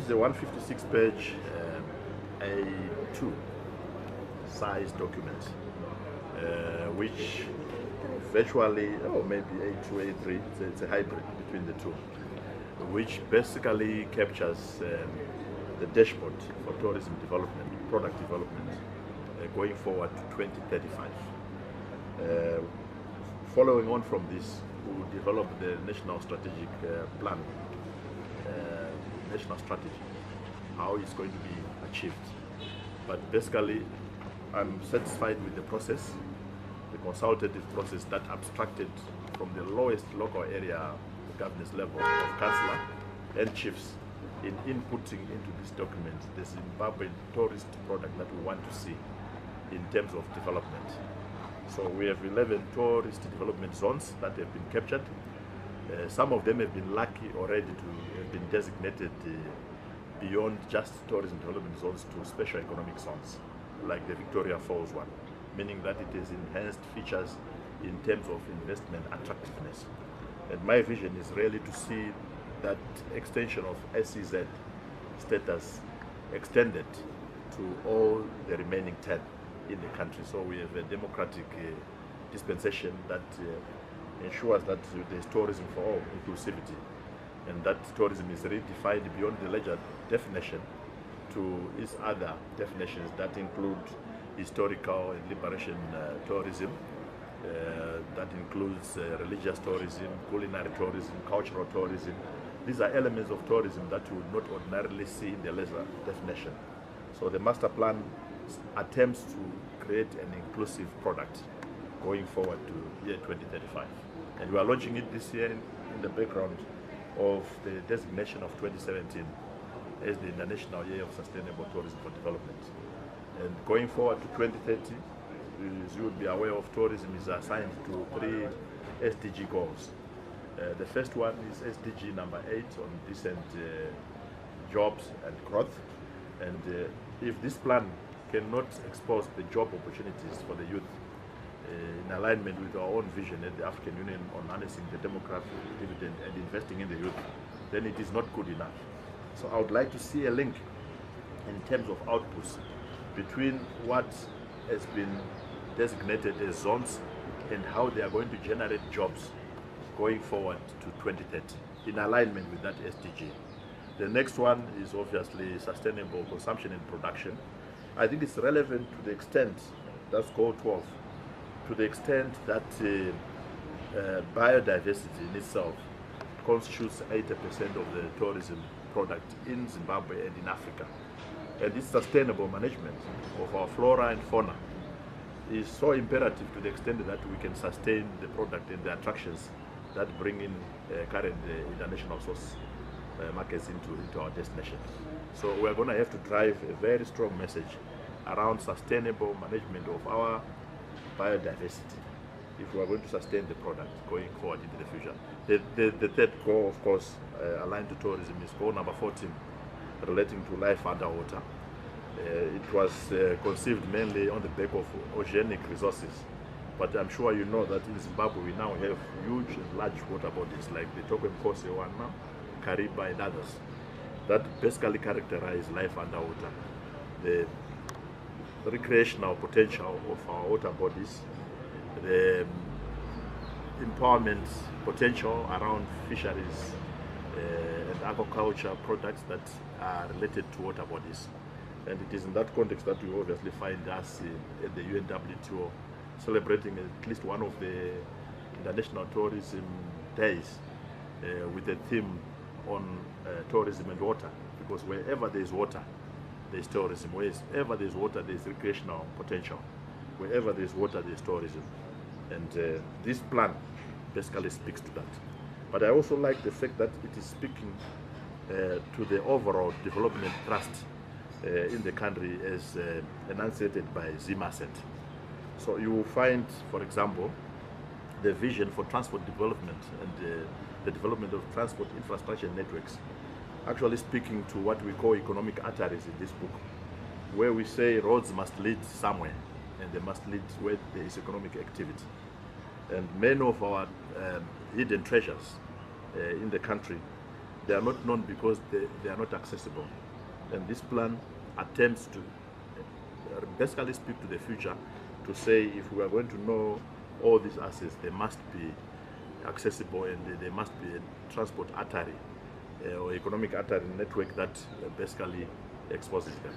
is a 156-page A2 size document, which virtually, maybe A2, A3, it's a hybrid between the two, which basically captures the dashboard for tourism development, product development, going forward to 2035. Following on from this, we will develop the national strategic plan, national strategy, how it's going to be achieved. But basically, I'm satisfied with the process, the consultative process that abstracted from the lowest local area governance level of councillor and chiefs in inputting into this document the Zimbabwean tourist product that we want to see in terms of development. So we have 11 tourist development zones that have been captured. Some of them have been lucky already to have been designated beyond just tourism development zones to special economic zones, like the Victoria Falls one, meaning that it has enhanced features in terms of investment attractiveness. And my vision is really to see that extension of SEZ status extended to all the remaining 10 in the country. So we have a democratic dispensation that ensures that there's tourism for all, inclusivity, and that tourism is redefined beyond the ledger definition to its other definitions that include historical and liberation tourism, that includes religious tourism, culinary tourism, cultural tourism. These are elements of tourism that you would not ordinarily see in the lesser definition. So the master plan attempts to create an inclusive product going forward to year 2035. And we are launching it this year in the background of the designation of 2017 as the International Year of Sustainable Tourism for Development. And going forward to 2030, as you would be aware of, tourism is assigned to 3 SDG goals. The first one is SDG number 8 on decent jobs and growth. And if this plan cannot expose the job opportunities for the youth in alignment with our own vision at the African Union on harnessing the demographic dividend and investing in the youth, then it is not good enough. So I would like to see a link in terms of outputs between what has been designated as zones and how they are going to generate jobs going forward to 2030 in alignment with that SDG. The next one is obviously sustainable consumption and production. I think it's relevant to the extent, that's goal 12, to the extent that biodiversity in itself constitutes 80% of the tourism product in Zimbabwe and in Africa. And this sustainable management of our flora and fauna is so imperative to the extent that we can sustain the product and the attractions that bring in current international source markets into our destination. So we're going to have to drive a very strong message around sustainable management of our biodiversity if we are going to sustain the product going forward into the future. The third goal, of course, aligned to tourism is goal number 14, relating to life underwater. It was conceived mainly on the back of oceanic resources, but I'm sure you know that in Zimbabwe we now have huge and large water bodies like the Tokwemkose one now, Kariba and others that basically characterize life underwater. The recreational potential of our water bodies, the empowerment potential around fisheries and aquaculture products that are related to water bodies. And it is in that context that we obviously find us at the UNWTO celebrating at least one of the International Tourism Days with a theme on tourism and water, because wherever there is water, there is tourism. Wherever there is water, there is recreational potential. Wherever there is water, there is tourism. And this plan basically speaks to that. But I also like the fact that it is speaking to the overall development thrust in the country as enunciated by ZIMASET. So you will find, for example, the vision for transport development and the development of transport infrastructure networks actually speaking to what we call economic arteries in this book, where we say roads must lead somewhere and they must lead where there is economic activity. And many of our hidden treasures in the country They are not known because they are not accessible. And this plan attempts to basically speak to the future to say if we are going to know all these assets, they must be accessible and there must be a transport artery or economic artery network that basically exposes them.